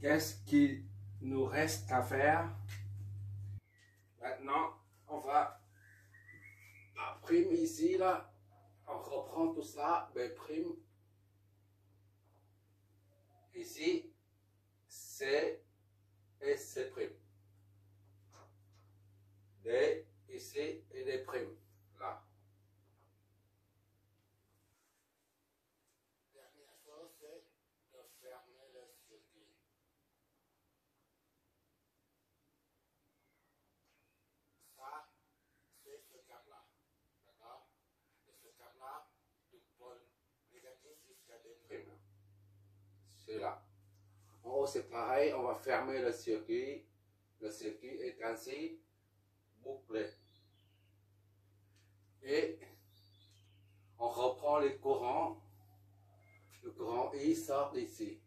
Qu'est-ce qu'il nous reste à faire? Maintenant, on va prime ici, là. On reprend tout ça, B prime. Ici, C et C prime. D ici et D prime. Là. Dernière chose, c'est de fermer le circuit. Ça, c'est ce cap-là. D'accord? Et ce cap-là, du pôle négatif jusqu'à D prime. C'est là. En haut, c'est pareil, on va fermer le circuit. Le circuit est ainsi bouclé. Et on reprend les courants. Le courant I sort d'ici.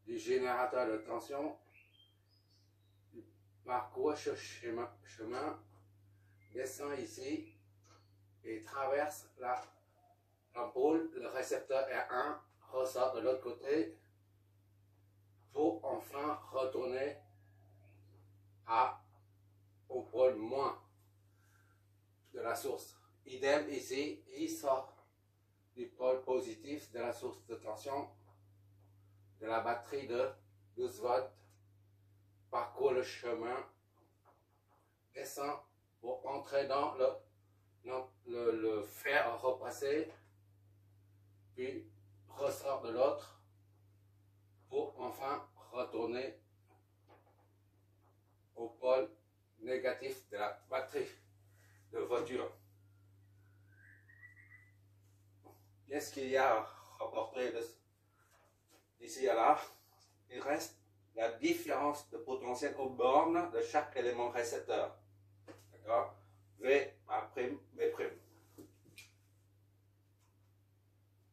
Du générateur de tension. Il parcourt ce chemin, descend ici et traverse l'ampoule. Le récepteur R1 ressort de l'autre côté pour enfin retourner au pôle moins de la source. Idem ici, il sort du pôle positif de la source de tension de la batterie de 12 volts, parcourt le chemin, descend pour entrer dans le fer repassé, puis ressort de l'autre pour enfin retourner au pôle négatif de la batterie de voiture. Qu'est-ce qu'il y a à rapporter d'ici à là? Il reste la différence de potentiel aux bornes de chaque élément récepteur. D'accord? V, A', B'.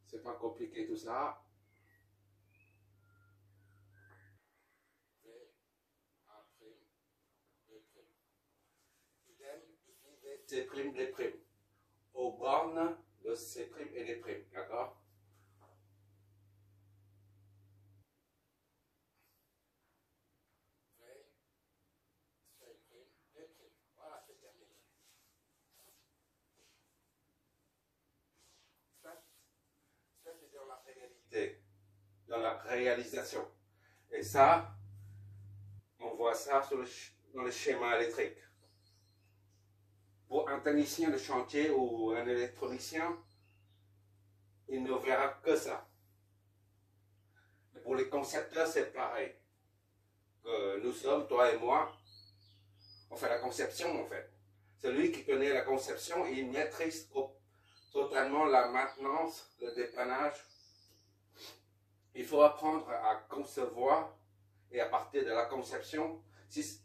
C'est pas compliqué tout ça. V, A', B'. Idem, ici, V, C', D'. Aux bornes de C' et D'. D'accord? Voilà, c'est terminé. Ça, c'est dans la réalité, dans la réalisation. Et ça, on voit ça dans le schéma électrique. Pour un technicien de chantier ou un électronicien, il ne verra que ça. Et pour les concepteurs, c'est pareil. Nous sommes, toi et moi, on fait la conception en fait. Celui qui connaît la conception, il maîtrise totalement la maintenance, le dépannage. Il faut apprendre à concevoir et à partir de la conception, si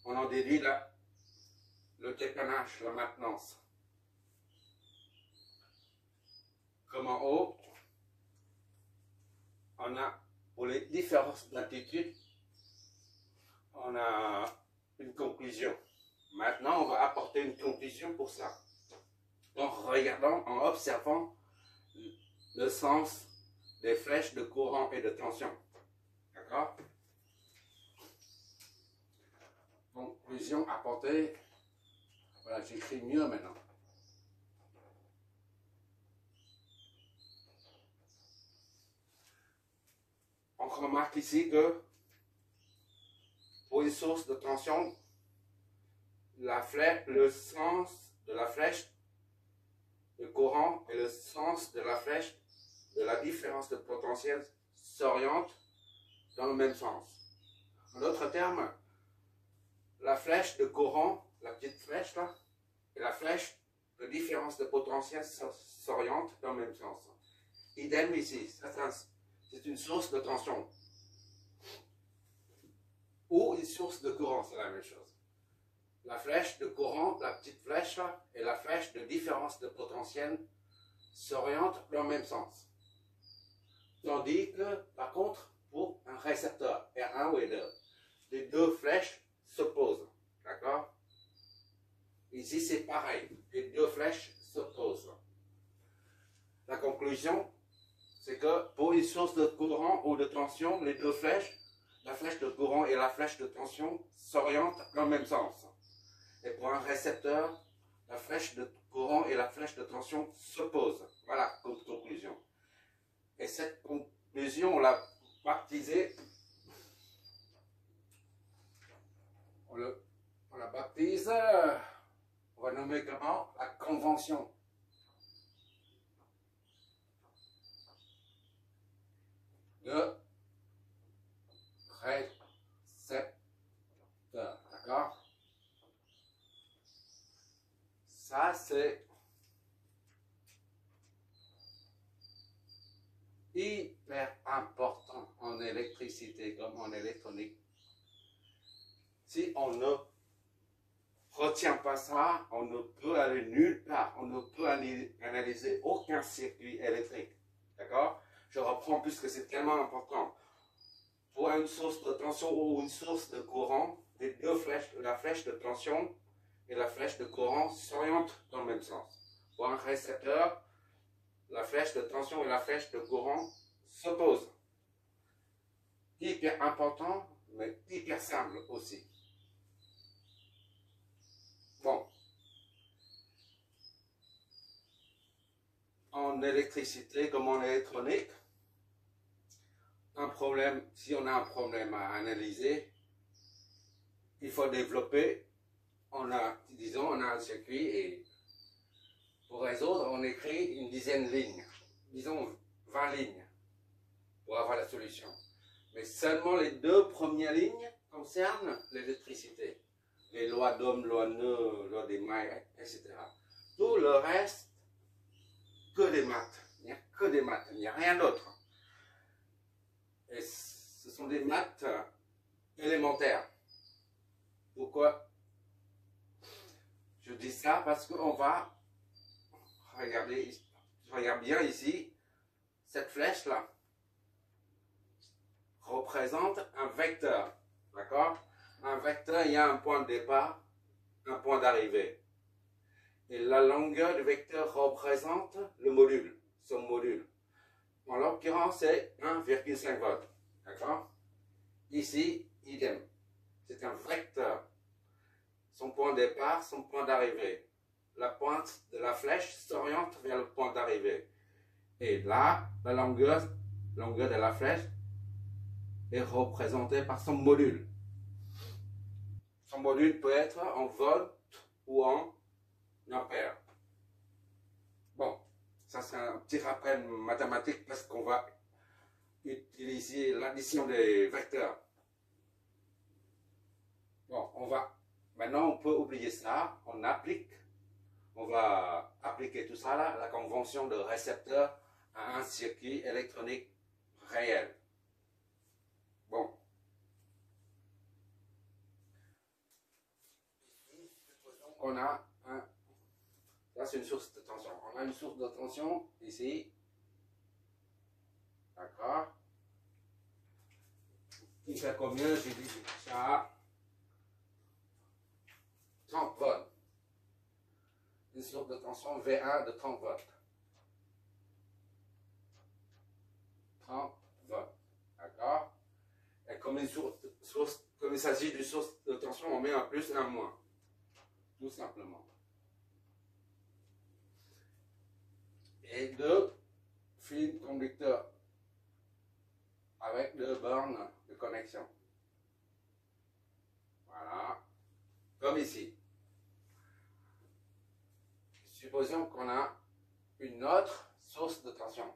on en déduit le dépannage, la maintenance. Comme en haut, on a pour les différences d'altitude, on a une conclusion. Maintenant, on va apporter une conclusion pour ça. En regardant, en observant le sens des flèches de courant et de tension. D'accord? Conclusion apportée. Voilà, j'écris mieux maintenant. On remarque ici que pour une source de tension, le sens de la flèche de courant et le sens de la flèche de la différence de potentiel s'orientent dans le même sens. En d'autres termes, la flèche de courant, la petite flèche là, et la flèche de différence de potentiel s'orientent dans le même sens. Idem ici, c'est une source de tension. Ou une source de courant, c'est la même chose. La flèche de courant, la petite flèche là, et la flèche de différence de potentiel s'orientent dans le même sens. Tandis que, par contre, pour un récepteur, R1 ou R2, les deux flèches s'opposent. D'accord? Ici, c'est pareil. Les deux flèches s'opposent. La conclusion, c'est que pour une source de courant ou de tension, les deux flèches, la flèche de courant et la flèche de tension, s'orientent dans le même sens. Et pour un récepteur, la flèche de courant et la flèche de tension s'opposent. Voilà, comme conclusion. Et cette conclusion, on l'a baptisée, on la baptise, on va nommer comment? La convention. De récepteur. D'accord? Ça, c'est hyper important en électricité comme en électronique. Si on ne retient pas ça, on ne peut aller nulle part. On ne peut analyser aucun circuit électrique. D'accord? Je reprends puisque c'est tellement important. Pour une source de tension ou une source de courant, les deux flèches, la flèche de tension et la flèche de courant s'orientent dans le même sens. Pour un récepteur, la flèche de tension et la flèche de courant s'opposent. Hyper important, mais hyper simple aussi. Bon. En électricité comme en électronique, si on a un problème à analyser, il faut développer, on a un circuit et pour résoudre, on écrit une dizaine de lignes, disons 20 lignes pour avoir la solution. Mais seulement les deux premières lignes concernent l'électricité. Les lois d'Ohm, loi Neu, loi des mailles, etc. Tout le reste, que des maths. Il n'y a que des maths, il n'y a rien d'autre. Et ce sont des maths élémentaires. Pourquoi je dis ça? Parce qu'on va regarder, je regarde bien ici, cette flèche-là représente un vecteur. D'accord? Un vecteur, il y a un point de départ, un point d'arrivée. Et la longueur du vecteur représente le module, son module. En l'occurrence, c'est 1,5 volts. D'accord? Ici, idem. C'est un vecteur. Son point de départ, son point d'arrivée. La pointe de la flèche s'oriente vers le point d'arrivée. Et là, la longueur de la flèche est représentée par son module. Son module peut être en volts ou en ampères. Bon, ça c'est un petit rappel mathématique parce qu'on va utiliser l'addition des vecteurs. Bon, maintenant on peut oublier ça, on va appliquer tout ça là, la convention de récepteur à un circuit électronique réel. Bon. Ici, supposons qu'on a ça c'est une source de tension. On a une source de tension ici. D'accord. Qui fait combien? J'ai dit ça. 30 volts. Une source de tension V1 de 30 volts. 30 volts. D'accord? Et comme il s'agit d'une source de tension, on met un plus et un moins. Tout simplement. Et deux fils conducteurs avec deux bornes de connexion. Voilà. Comme ici. Supposons qu'on a une autre source de tension.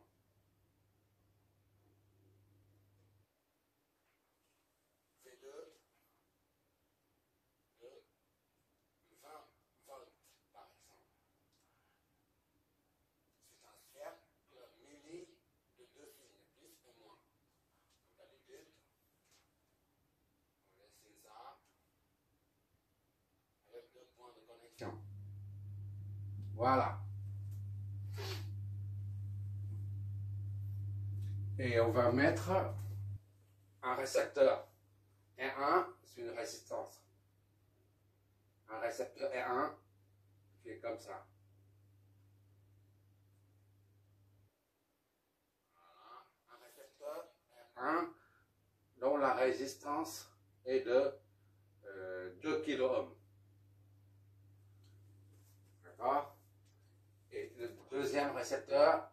V2 de 20 volts, par exemple. C'est un cercle muni de deux signes, plus et moins. Comme d'habitude, on laisse ça avec deux points de connexion. Voilà. Et on va mettre un récepteur. R1, c'est une résistance. Un récepteur R1 qui est comme ça. Voilà. résistance est de 2 kΩ. D'accord? Et le deuxième récepteur,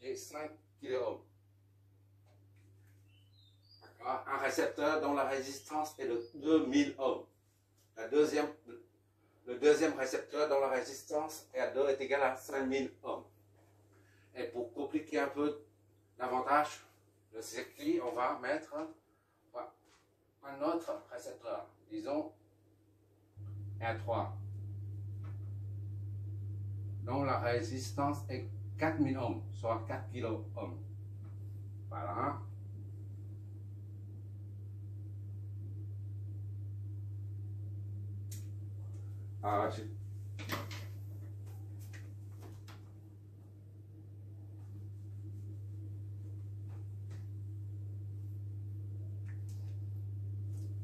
et 5 kΩ. Un récepteur dont la résistance est de 2000 ohms. Le deuxième récepteur dont la résistance est égale à 5000 ohms. Et pour compliquer un peu davantage le circuit, on va mettre un autre récepteur, disons R3, dont la résistance est 4000 ohms, soit 4 kΩ. Voilà.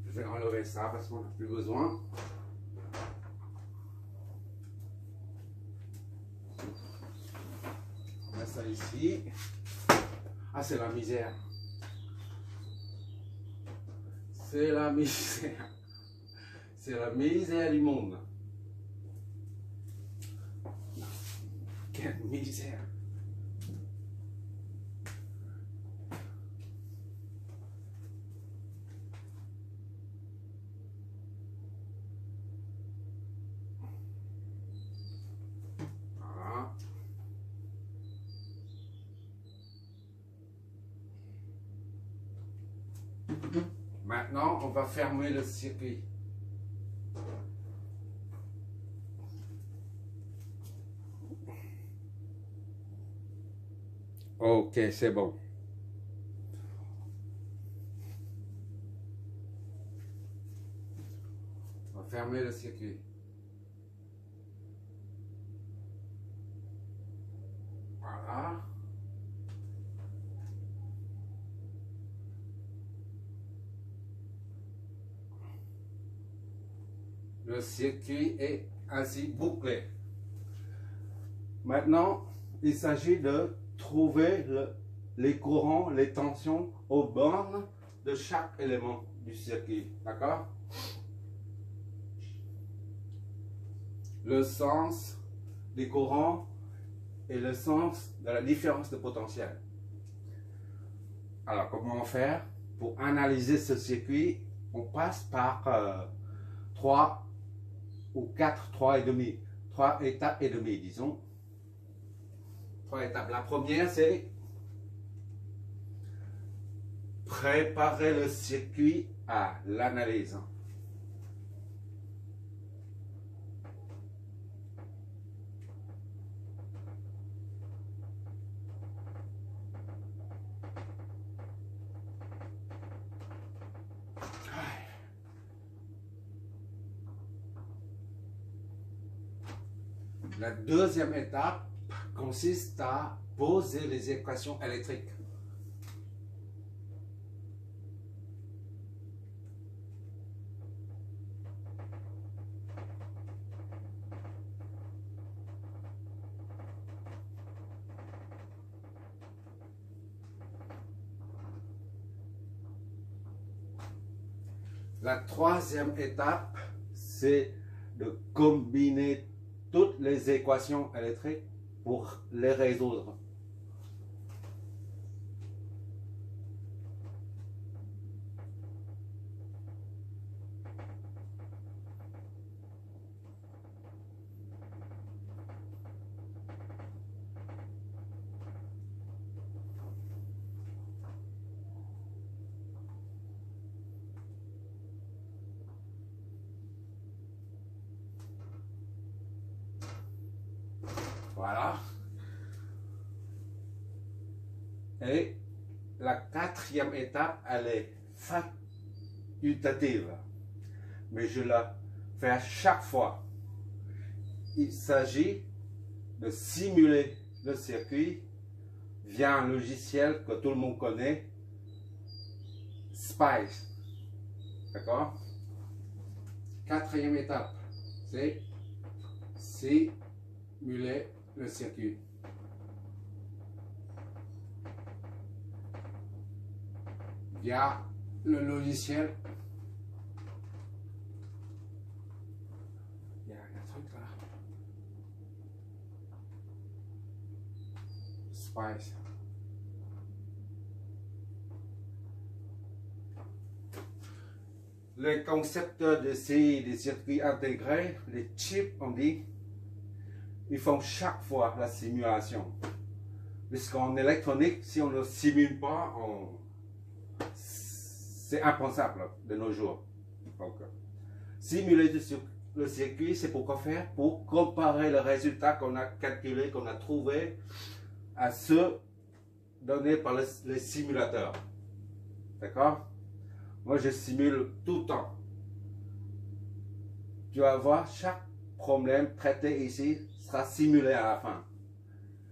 Je vais enlever ça parce qu'on n'a plus besoin. On met ça ici. Ah, c'est la misère. C'est la misère. C'est la misère du monde. Quelle misère. Voilà. Maintenant, on va fermer le circuit. Ok, c'est bon. On va fermer le circuit. Voilà. Le circuit est ainsi bouclé. Maintenant, il s'agit de trouver les courants, les tensions aux bornes de chaque élément du circuit. D'accord? Le sens des courants et le sens de la différence de potentiel. Alors, comment faire? Pour analyser ce circuit, on passe par 3 ou 4, 3 étapes et demie, disons. 3 étapes. La première, c'est préparer le circuit à l'analyse. La deuxième étape consiste à poser les équations électriques. La troisième étape, c'est de combiner toutes les équations électriques pour les résoudre. Voilà. Et la quatrième étape, elle est facultative. Mais je la fais à chaque fois. Il s'agit de simuler le circuit via un logiciel que tout le monde connaît, Spice. D'accord? Quatrième étape, c'est simuler le circuit. Via le logiciel. Il y a un truc là. Spice. Les concepteurs de des circuits intégrés, les chips, on dit, ils font chaque fois la simulation. Puisqu'en électronique, si on ne simule pas, c'est impensable de nos jours. Donc, simuler le circuit, c'est pour quoi faire? Pour comparer le résultat qu'on a calculé, qu'on a trouvé, à ceux donnés par les simulateurs. D'accord? Moi, je simule tout le temps. Tu vas voir, chaque problème traité ici sera simulé à la fin.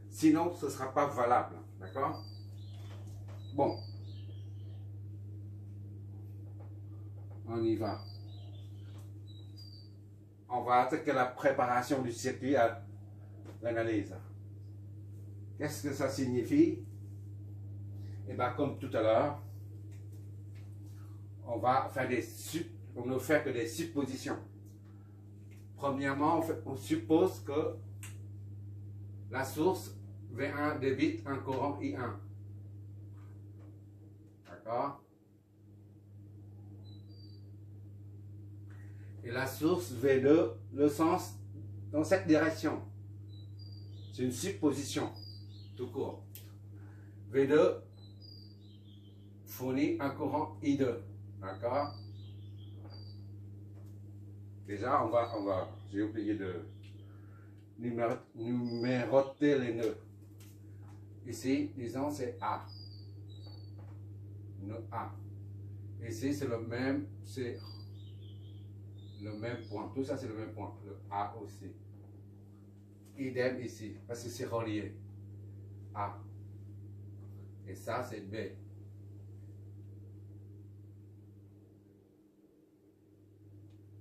Sinon, ce ne sera pas valable. D'accord? Bon. On y va. On va attaquer la préparation du circuit à l'analyse. Qu'est-ce que ça signifie? Et bien, comme tout à l'heure, on va faire on ne fait que des suppositions. Premièrement, on suppose que la source V1 débite un courant I1. D'accord? Et la source V2, le sens dans cette direction. C'est une supposition, tout court. V2 fournit un courant I2. D'accord? Déjà, j'ai oublié de numéroter les nœuds. Ici, disons, c'est A. Nœud A. Ici, c'est le même point. Tout ça, c'est le même point. Le A aussi. Idem ici, parce que c'est relié. A. Et ça, c'est B.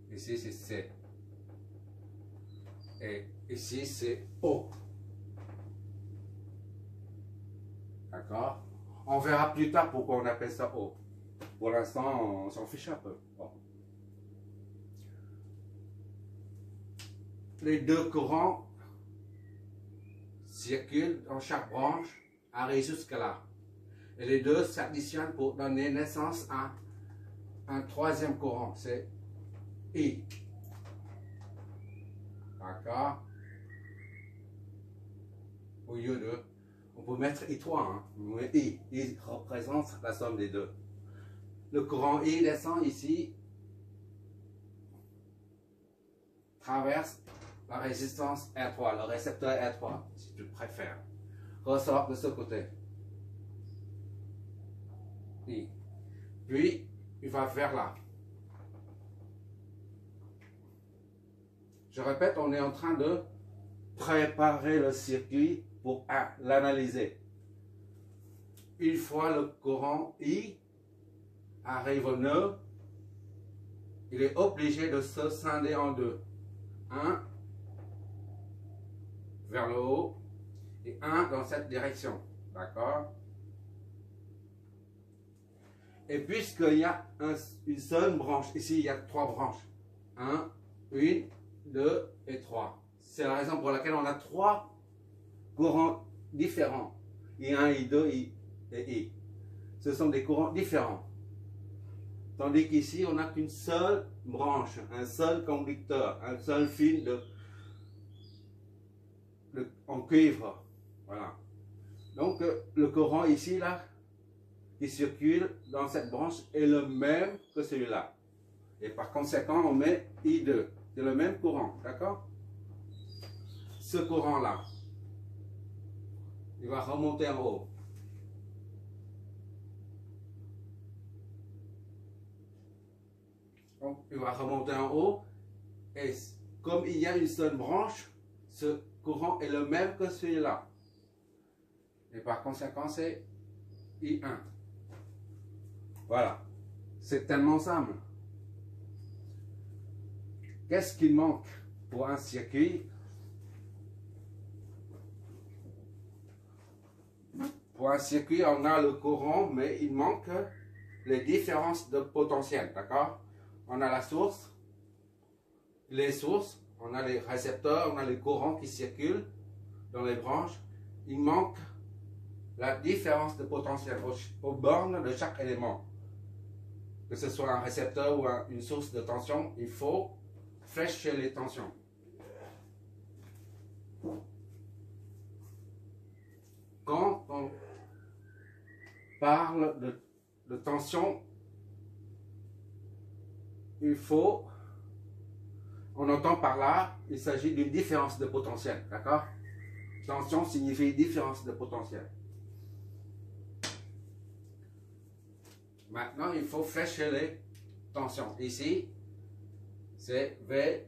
Ici, c'est C. Et ici, c'est O. D'accord? On verra plus tard pourquoi on appelle ça O. Pour l'instant, on s'en fiche un peu. Bon. Les deux courants circulent dans chaque branche, arrivent jusqu'à là. Et les deux s'additionnent pour donner naissance à un troisième courant. C'est I. D'accord? Au lieu de, on peut mettre I3, hein, mais I représente la somme des deux. Le courant I descend ici, traverse la résistance R3, le récepteur R3, si tu préfères. Ressort de ce côté. I. Puis, il va vers là. Je répète, on est en train de préparer le circuit pour l'analyser. Une fois le courant I arrive au nœud, il est obligé de se scinder en deux. Un vers le haut et un dans cette direction. D'accord? Et puisqu'il y a une seule branche, ici il y a trois branches. Une, 2 et 3. C'est la raison pour laquelle on a trois courants différents. I1, I2, I et I. Ce sont des courants différents. Tandis qu'ici, on n'a qu'une seule branche, un seul conducteur, un seul fil en cuivre. Voilà. Donc, le courant ici, là, qui circule dans cette branche est le même que celui-là. Et par conséquent, on met I2. C'est le même courant, d'accord? Ce courant-là, il va remonter en haut. Donc, il va remonter en haut. Et comme il y a une seule branche, ce courant est le même que celui-là. Et par conséquent, c'est I1. Voilà. C'est tellement simple. Qu'est-ce qui manque pour un circuit? Pour un circuit, on a le courant, mais il manque les différences de potentiel, d'accord? On a la source, les sources, on a les récepteurs, on a les courants qui circulent dans les branches. Il manque la différence de potentiel aux bornes de chaque élément. Que ce soit un récepteur ou une source de tension, il faut flécher les tensions. Quand on parle de tension, on entend par là, il s'agit d'une différence de potentiel, d'accord? Tension signifie différence de potentiel. Maintenant, il faut flécher les tensions. Ici, c'est VAB.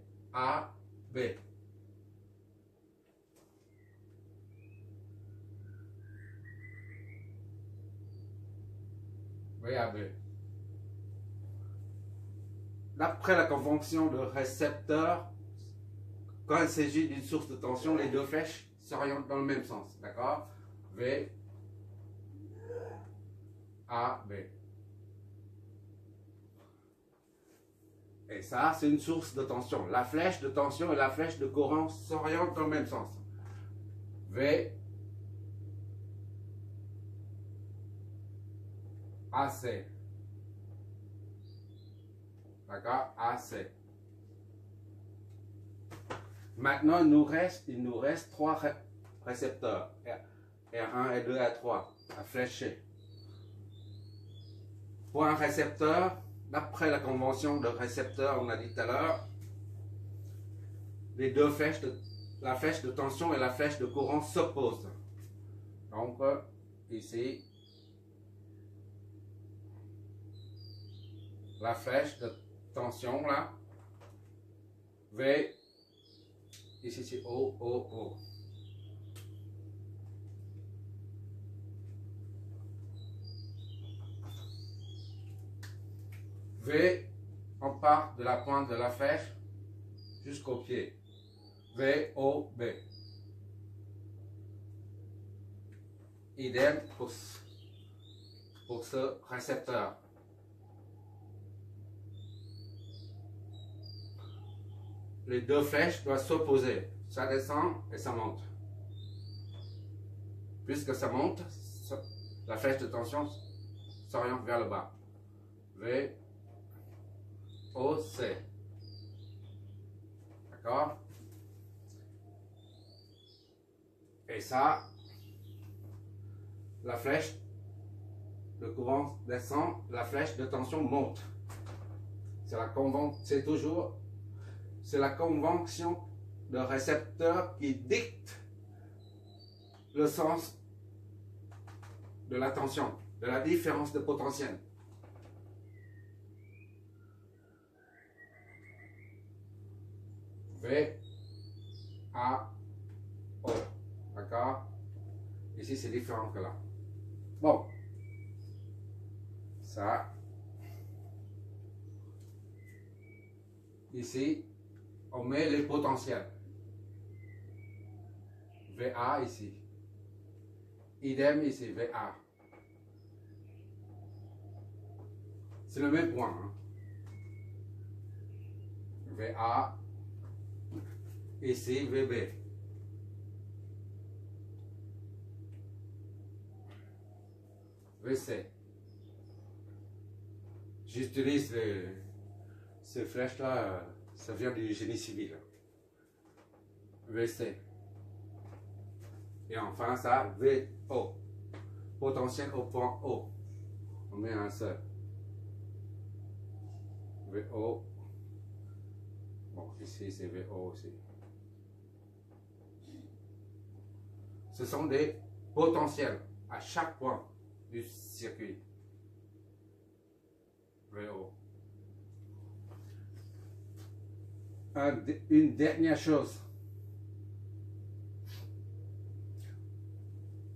VAB. D'après la convention de récepteur, quand il s'agit d'une source de tension, les deux flèches s'orientent dans le même sens. D'accord? VAB. Et ça, c'est une source de tension. La flèche de tension et la flèche de courant s'orientent dans le même sens. V AC. D'accord? AC. Maintenant, il nous reste trois récepteurs. R1, R2, R3 à flécher. Pour un récepteur, d'après la convention de récepteur, on a dit tout à l'heure, les deux flèches, la flèche de tension et la flèche de courant s'opposent. Donc, ici, la flèche de tension, là, V, ici c'est O, O, O. V, on part de la pointe de la flèche jusqu'au pied. V, O, B. Idem pour ce récepteur. Les deux flèches doivent s'opposer. Ça descend et ça monte. Puisque ça monte, la flèche de tension s'oriente vers le bas. V, O, C. D'accord? Et ça, la flèche de courant descend, la flèche de tension monte. C'est la convention de récepteur qui dicte le sens de la tension, de la différence de potentiel. V, A, O. D'accord? Ici, c'est différent que là. Bon. Ça. Ici, on met les potentiels. VA ici. Idem ici, VA. C'est le même point. Hein. VA. Ici, VB. VC. J'utilise ces flèches-là, ça vient du génie civil. VC. Et enfin, ça, VO. Potentiel au point O. On met un seul. VO. Bon, ici, c'est VO aussi. Ce sont des potentiels à chaque point du circuit. VO. Une dernière chose.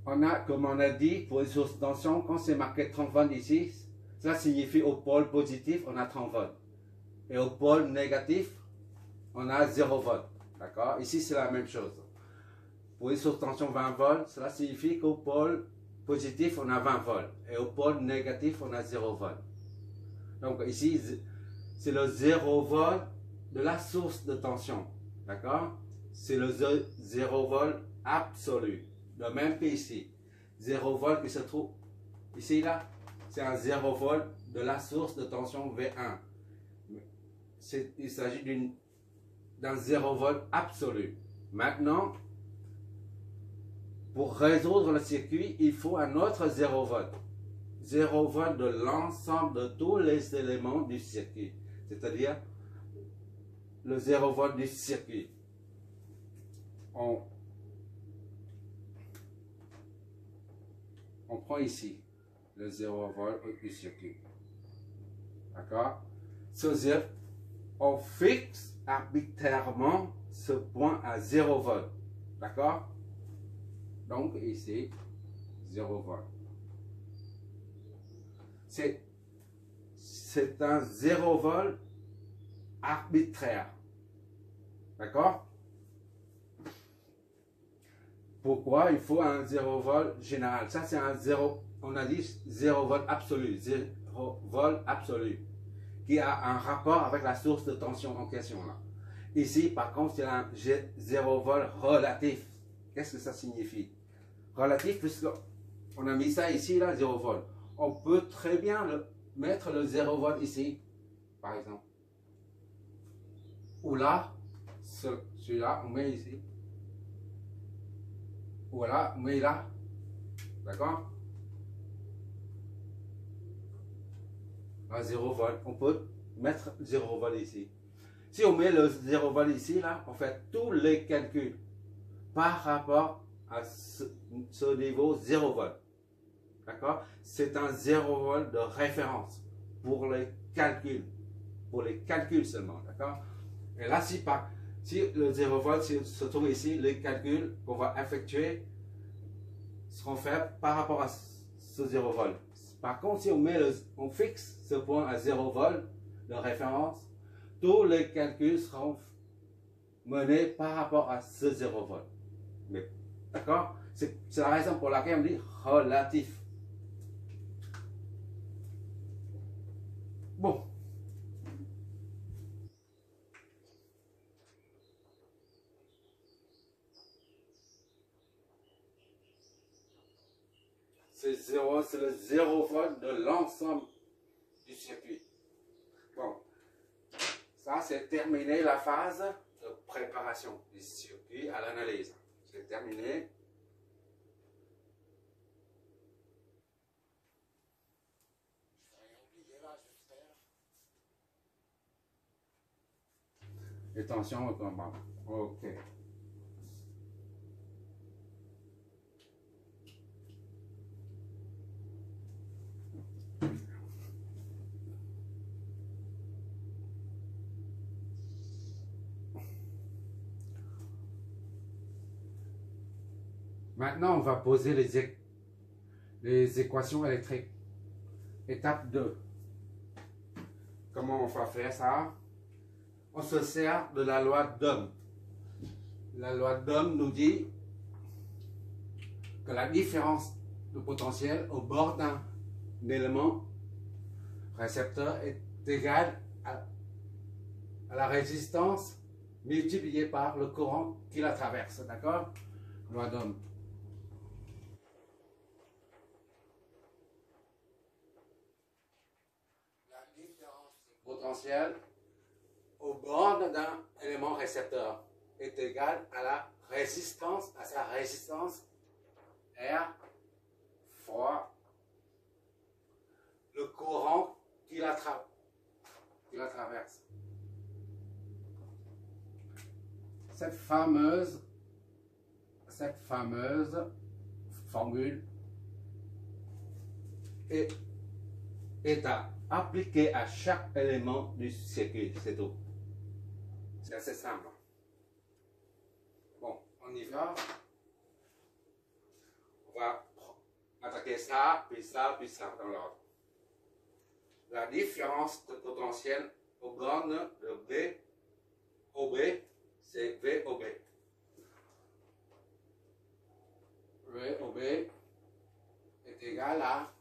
On a, comme on a dit, pour les sources de tension, quand c'est marqué 30 volts ici, Cela signifie au pôle positif, on a 30 volts. Et au pôle négatif, on a 0 volts. D'accord? Ici, c'est la même chose. Pour une source de tension 20 volts, cela signifie qu'au pôle positif, on a 20 volts. Et au pôle négatif, on a 0 volts. Donc ici, c'est le 0 volt de la source de tension. D'accord? C'est le 0 volt absolu. De même qu'ici. 0 volt qui se trouve ici, là, c'est un 0 volt de la source de tension V1. Il s'agit d'un 0 volt absolu. Maintenant, pour résoudre le circuit, il faut un autre 0 volt. 0 volt de l'ensemble de tous les éléments du circuit. C'est-à-dire le 0 volt du circuit. On prend ici le 0 volt du circuit. D'accord? On fixe arbitrairement ce point à 0 volt. D'accord? Donc ici, 0 volt. C'est un 0 volt arbitraire. D'accord? Pourquoi il faut un 0 volt général? Ça, c'est un 0, on a dit 0 volt absolu. 0 volt absolu. Qui a un rapport avec la source de tension en question là. Ici, par contre, c'est un 0 volt relatif. Qu'est-ce que ça signifie? Relatif, puisqu'on a mis ça ici, là, 0 volt. On peut très bien mettre le 0 volt ici, par exemple. Ou là, celui-là, on met ici. Ou là, on met là. D'accord? À 0 volt. On peut mettre 0 volt ici. Si on met le 0 volt ici, là, on fait tous les calculs par rapport à ce niveau 0 volt. D'accord? C'est un 0 volt de référence pour les calculs. Pour les calculs seulement. D'accord? Et là, si le 0 volt se trouve ici, les calculs qu'on va effectuer seront faits par rapport à ce 0 volt. Par contre, si on fixe ce point à 0 volt de référence, tous les calculs seront menés par rapport à ce 0 volt. D'accord? C'est la raison pour laquelle on dit relatif. Bon. C'est le 0 volt de l'ensemble du circuit. Bon. Ça, c'est terminé la phase de préparation du circuit à l'analyse. C'est terminé. Et tension au combat. Ok. Maintenant, on va poser les équations électriques. Étape 2. Comment on va faire ça? On se sert de la loi d'Ohm. La loi d'Ohm nous dit que la différence de potentiel au bord d'un élément récepteur est égale à la résistance multipliée par le courant qui la traverse. D'accord? Loi d'Ohm. La différence de potentiel au bord d'un élément récepteur est égale à sa résistance R fois le courant qui la traverse. Cette fameuse formule est à appliquer à chaque élément du circuit, c'est tout. C'est assez simple. Bon, on y va. On va attaquer ça, puis ça, puis ça dans l'ordre. la différence de potentiel aux bornes de V OB, c'est VOB. VOB est égal à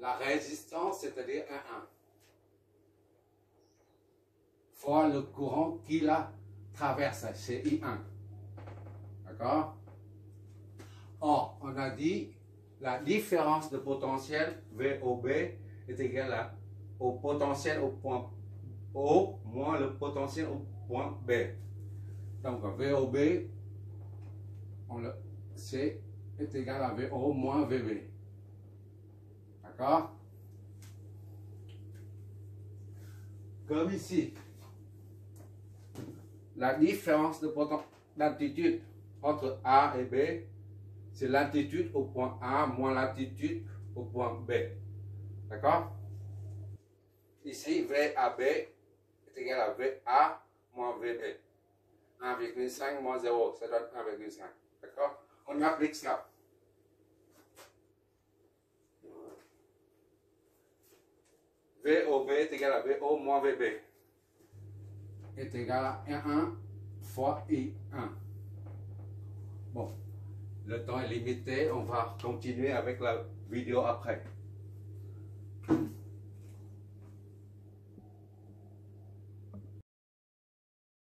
la résistance, c'est-à-dire 1,1, fois le courant qui la traverse, c'est I1. D'accord? Or, on a dit la différence de potentiel VOB est égale au potentiel au point O moins le potentiel au point B. Donc, VOB est égal à VO moins VB. D'accord? Comme ici, la différence de d'altitude entre A et B, c'est l'altitude au point A moins l'altitude au point B. D'accord? Ici, VAB est égal à VA moins VB. 1,5 moins 0, ça donne 1,5. D'accord? On applique ça. VOB est égal à VO moins VB. Est égal à 1 fois I1. Bon, le temps est limité, on va continuer avec la vidéo après.